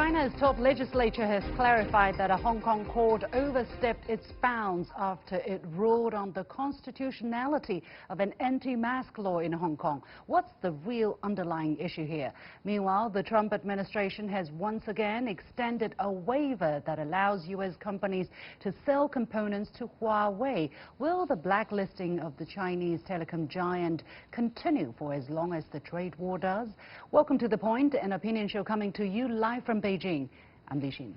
China's top legislature has clarified that a Hong Kong court overstepped its bounds after it ruled on the constitutionality of an anti-mask law in Hong Kong. What's the real underlying issue here? Meanwhile, the Trump administration has once again extended a waiver that allows U.S. companies to sell components to Huawei. Will the blacklisting of the Chinese telecom giant continue for as long as the trade war does? Welcome to The Point, an opinion show coming to you live from Beijing. I'm Li Xin.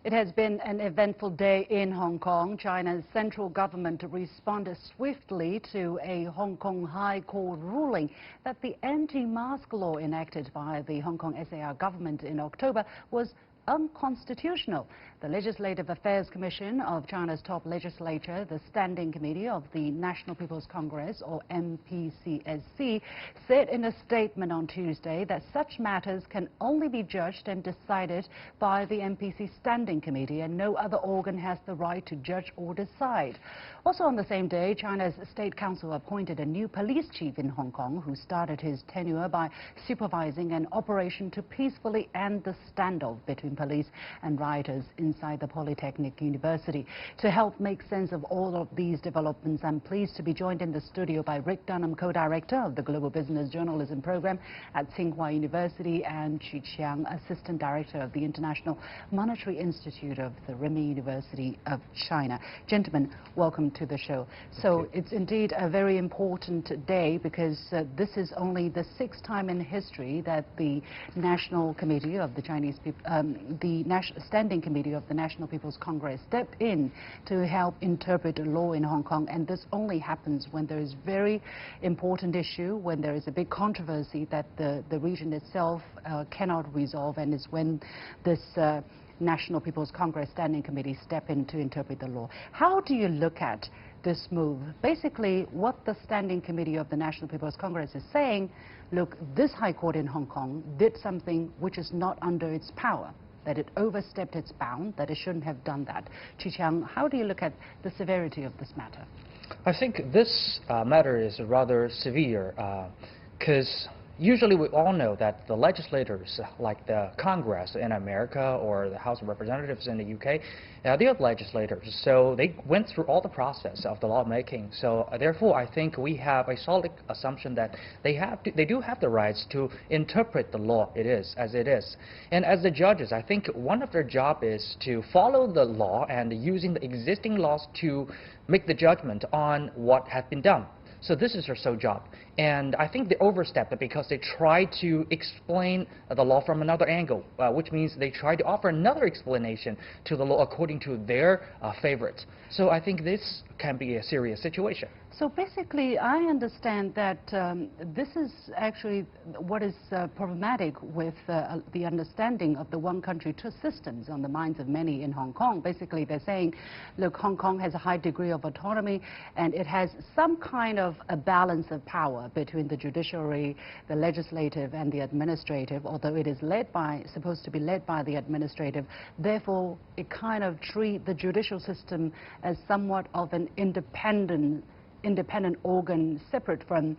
It has been an eventful day in Hong Kong. China's central government responded swiftly to a Hong Kong High Court ruling that the anti-mask law enacted by the Hong Kong SAR government in October was unconstitutional. The Legislative Affairs Commission of China's top legislature, the Standing Committee of the National People's Congress, or NPCSC, said in a statement on Tuesday that such matters can only be judged and decided by the NPC Standing Committee, and no other organ has the right to judge or decide. Also on the same day, China's State Council appointed a new police chief in Hong Kong who started his tenure by supervising an operation to peacefully end the standoff between police and rioters inside the Polytechnic University. To help make sense of all of these developments, I'm pleased to be joined in the studio by Dunham, co-director of the Global Business Journalism Program at Tsinghua University, and Qiang, assistant director of the International Monetary Institute of the Renmin University of China. Gentlemen, welcome to the show. So it's indeed a very important day because this is only the sixth time in history that the National Committee of the Chinese people, the Standing Committee of the National People's Congress stepped in to help interpret the law in Hong Kong, and this only happens when there is very important issue, when there is a big controversy that the region itself cannot resolve, and it's when this National People's Congress Standing Committee step in to interpret the law. How do you look at this move? Basically, what the Standing Committee of the National People's Congress is saying, look, this High Court in Hong Kong did something which is not under its power, that it overstepped its bound, that it shouldn't have done that. Qiang, how do you look at the severity of this matter? I think this matter is rather severe because usually we all know that the legislators, like the Congress in America or the House of Representatives in the UK, they are legislators, so they went through all the process of the lawmaking. So therefore, I think we have a solid assumption that they do have the rights to interpret the law as it is. And as the judges, I think one of their job is to follow the law and using the existing laws to make the judgment on what has been done. So this is their sole job. And I think they overstepped it because they tried to explain the law from another angle, which means they tried to offer another explanation to the law according to their favorites. So I think this can be a serious situation. So basically, I understand that this is actually what is problematic with the understanding of the one country, two systems on the minds of many in Hong Kong. Basically, they're saying, look, Hong Kong has a high degree of autonomy, and it has some kind of a balance of power between the judiciary, the legislative, and the administrative, although it is supposed to be led by the administrative. Therefore, it kind of treats the judicial system as somewhat of an independent organ separate from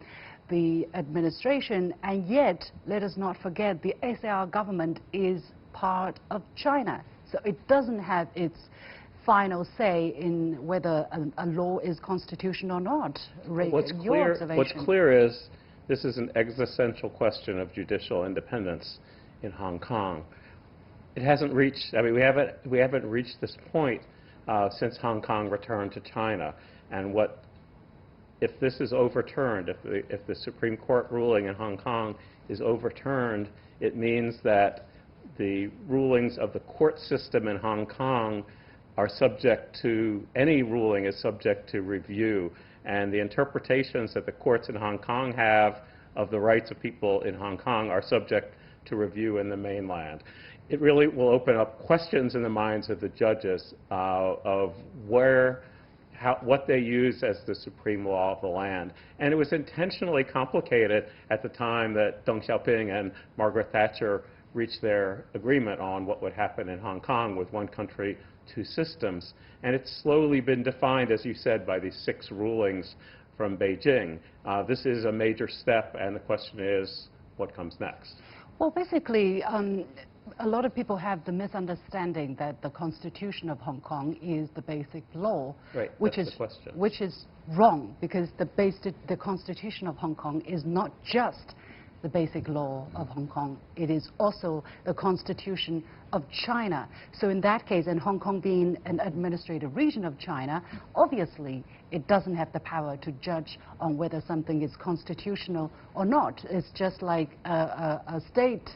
the administration. And yet, let us not forget, the SAR government is part of China, so it doesn't have its final say in whether a law is constitutional or not. What's clear is this is an existential question of judicial independence in Hong Kong. It hasn't reached, I mean, we haven't reached this point since Hong Kong returned to China. And if this is overturned, if the Supreme Court ruling in Hong Kong is overturned, it means that the rulings of the court system in Hong Kong are subject to, any ruling is subject to review. And the interpretations that the courts in Hong Kong have of the rights of people in Hong Kong are subject to review in the mainland. It really will open up questions in the minds of the judges of what they use as the supreme law of the land. And it was intentionally complicated at the time that Deng Xiaoping and Margaret Thatcher reached their agreement on what would happen in Hong Kong with one country, two systems. And it's slowly been defined, as you said, by these 6 rulings from Beijing. This is a major step, and the question is, what comes next? Well, basically, a lot of people have the misunderstanding that the Constitution of Hong Kong is the basic law, right, which is wrong, because the Constitution of Hong Kong is not just the basic law of Hong Kong. It is also the Constitution of China. So in that case, and Hong Kong being an administrative region of China, obviously it doesn't have the power to judge on whether something is constitutional or not. It's just like a state.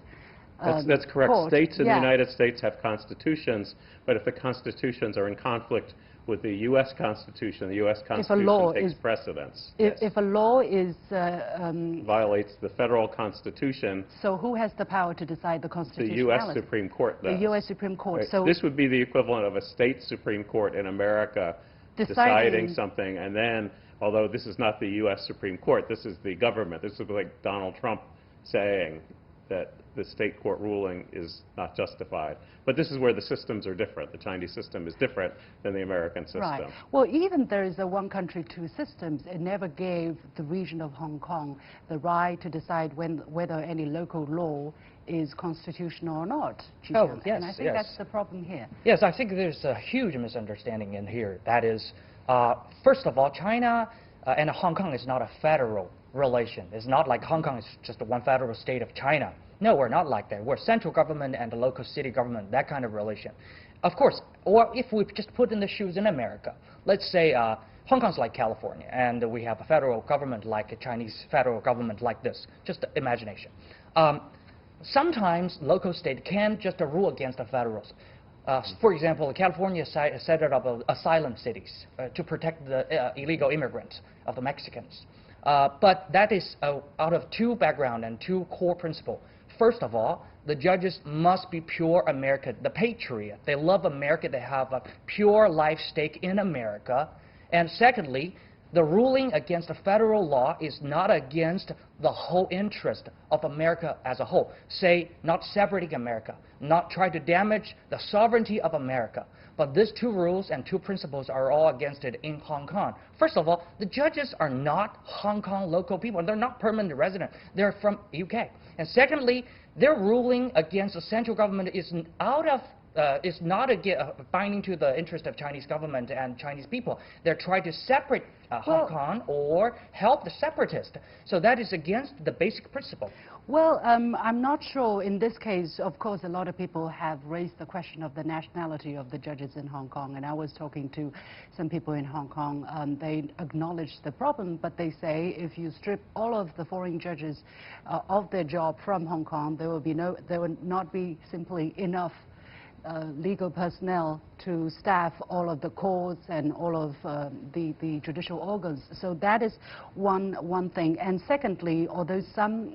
That's correct. Court. States in the United States have constitutions, but if the constitutions are in conflict with the U.S. Constitution, the U.S. Constitution takes precedence. If a law is violates the federal Constitution. So who has the power to decide the constitutionality? The U.S. Supreme Court does. The U.S. Supreme Court. Right. So this would be the equivalent of a state Supreme Court in America deciding something, and then, although this is not the U.S. Supreme Court, this is the government. This is like Donald Trump saying that the state court ruling is not justified. But this is where the systems are different. The Chinese system is different than the American system. Right. Well, even there is a one country, two systems, it never gave the region of Hong Kong the right to decide whether any local law is constitutional or not. Oh, yes, and I think that's the problem here. Yes, I think there's a huge misunderstanding in here. That is, first of all, China and Hong Kong is not a federal relation. It's not like Hong Kong is just one federal state of China. No, we're not like that. We're central government and the local city government, that kind of relation. Of course, or if we just put in the shoes in America, let's say Hong Kong's like California, and we have a federal government like a Chinese federal government like this. Just imagination. Sometimes local state can just rule against the federals. For example, California set up asylum cities to protect the illegal immigrants of the Mexicans. But that is out of two background and two core principles. First of all, the judges must be pure American, the patriot. They love America. They have a pure life stake in America. And secondly, the ruling against the federal law is not against the whole interest of America as a whole. Say, not separating America, not try to damage the sovereignty of America. But these two rules and two principles are all against it in Hong Kong. First of all, the judges are not Hong Kong local people. They're not permanent residents. They're from UK. And secondly, their ruling against the central government is not binding to the interest of Chinese government and Chinese people. They're trying to separate Hong Kong or help the separatists. So that is against the basic principle. Well, I'm not sure in this case. Of course, a lot of people have raised the question of the nationality of the judges in Hong Kong, and I was talking to some people in Hong Kong. They acknowledge the problem, but they say if you strip all of the foreign judges of their job from Hong Kong, there will not be simply enough legal personnel to staff all of the courts and all of the judicial organs. So that is one thing. And secondly, although some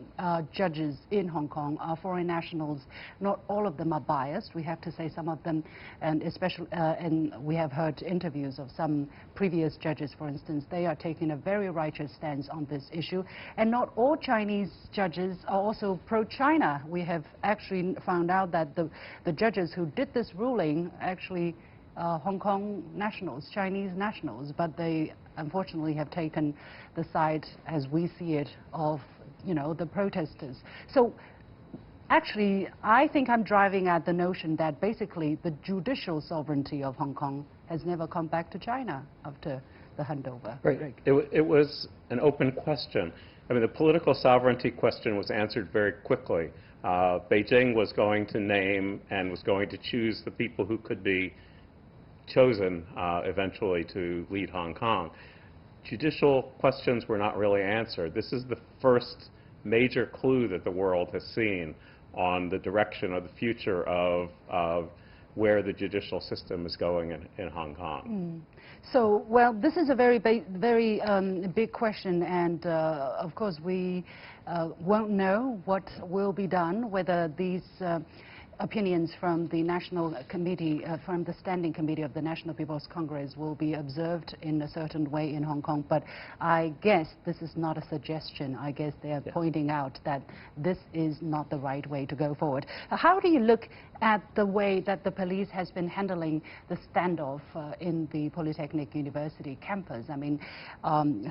judges in Hong Kong are foreign nationals, not all of them are biased. We have to say some of them, and especially, and we have heard interviews of some previous judges, for instance, they are taking a very righteous stance on this issue. And not all Chinese judges are also pro-China. We have actually found out that the judges who did this ruling actually Hong Kong nationals, Chinese nationals, but they unfortunately have taken the side, as we see it, of the protesters. So actually, I think I'm driving at the notion that basically the judicial sovereignty of Hong Kong has never come back to China after the handover. Right. It was an open question. I mean, the political sovereignty question was answered very quickly. Beijing was going to name and was going to choose the people who could be chosen eventually to lead Hong Kong. Judicial questions were not really answered. This is the first major clue that the world has seen on the direction of the future of where the judicial system is going in Hong Kong. So, well, this is a very big question, and of course we won't know what will be done, whether these opinions from the National Committee, from the Standing Committee of the National People's Congress will be observed in a certain way in Hong Kong. But I guess this is not a suggestion. I guess they are pointing out that this is not the right way to go forward. How do you look at the way that the police has been handling the standoff in the Polytechnic University campus? I mean,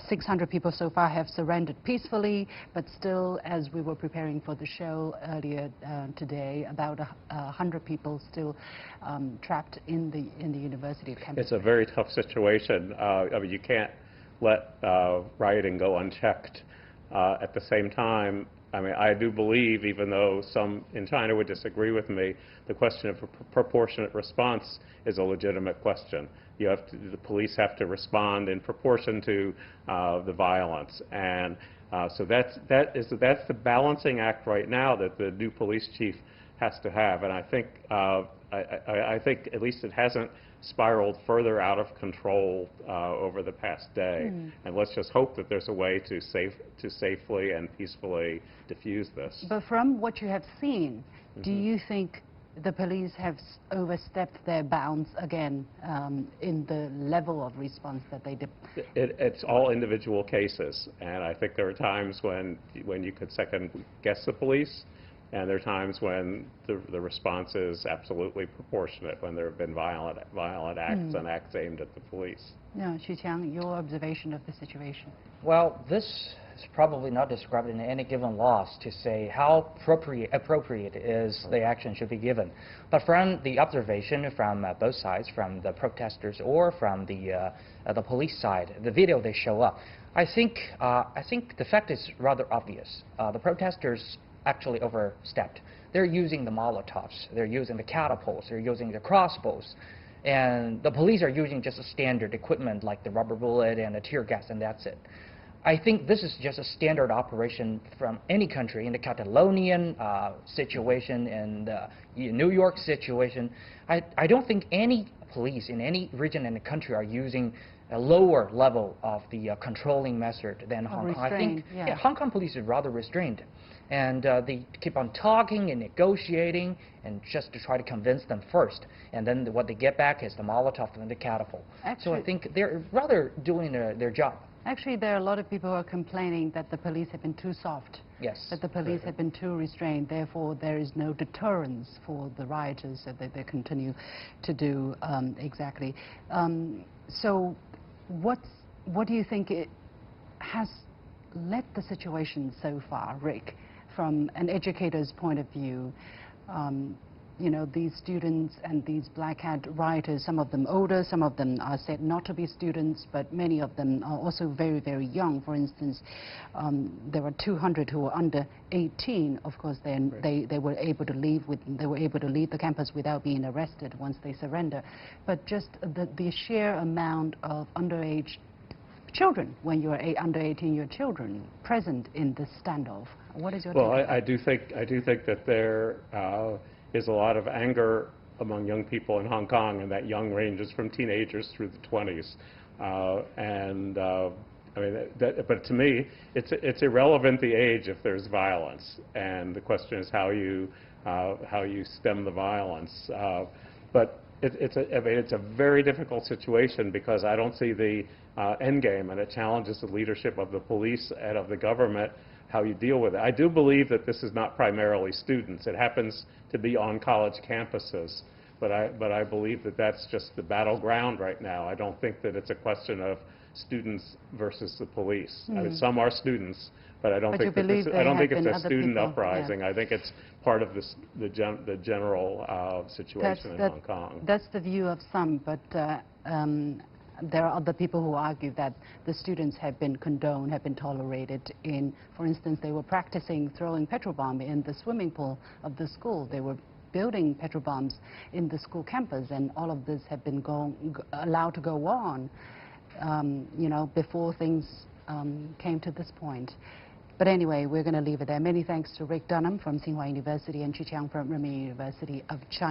600 people so far have surrendered peacefully, but still, as we were preparing for the show earlier today, about 100 people still trapped in the university campus. It's a very tough situation. I mean, you can't let rioting go unchecked. At the same time, I mean, I do believe, even though some in China would disagree with me, the question of a proportionate response is a legitimate question. You have to, the police have to respond in proportion to the violence, and so that's the balancing act right now that the new police chief has to have. And I think I think at least it hasn't spiraled further out of control over the past day. And let's just hope that there's a way to safely and peacefully diffuse this. But from what you have seen, do you think the police have overstepped their bounds again in the level of response that they did? It's all individual cases, and I think there are times when you could second guess the police, and there are times when the response is absolutely proportionate, when there have been violent acts and acts aimed at the police. No, Qiang, your observation of the situation. Well, this is probably not described in any given laws to say how appropriate is the action should be given. But from the observation from both sides, from the protesters or from the police side, the video they show up, I think the fact is rather obvious. The protesters actually overstepped. They're using the Molotovs, they're using the catapults, they're using the crossbows, and the police are using just a standard equipment like the rubber bullet and the tear gas, and that's it. I think this is just a standard operation from any country. In the Catalonian situation and the New York situation, I don't think any police in any region in the country are using a lower level of the controlling method than Hong Kong. I think Hong Kong police is rather restrained. And they keep on talking and negotiating and just to try to convince them first. And then what they get back is the Molotov and the catapult. Actually, so I think they're rather doing their job. Actually, there are a lot of people who are complaining that the police have been too soft. Yes. That the police have been too restrained. Therefore, there is no deterrence for the rioters that they continue to do exactly. So what do you think it has led the situation so far, Rick? From an educator's point of view, you know, these students and these black hat rioters, some of them older, some of them are said not to be students, but many of them are also very, very young. For instance, there were 200 who were under 18. Of course, they were able to leave the campus without being arrested once they surrender. But just the sheer amount of underage children, when you are under 18-year children, present in this standoff. What is your take? Well, I do think that there is a lot of anger among young people in Hong Kong, and that young ranges from teenagers through the 20s. I mean, but to me, it's irrelevant the age if there's violence, and the question is how you stem the violence. But it's a very difficult situation, because I don't see the end game, and it challenges the leadership of the police and of the government how you deal with it. I do believe that this is not primarily students. It happens to be on college campuses, but I believe that that's just the battleground right now. I don't think that it's a question of students versus the police. I mean, some are students, but I don't think it's a student uprising. I think it's part of the general situation in Hong Kong. That's the view of some, but there are other people who argue that the students have been condoned, have been tolerated in, for instance, they were practicing throwing petrol bomb in the swimming pool of the school. They were building petrol bombs in the school campus, and all of this have been allowed to go on, you know, before things came to this point. But anyway, we're going to leave it there. Many thanks to Rick Dunham from Tsinghua University and Qiang from Renmin University of China.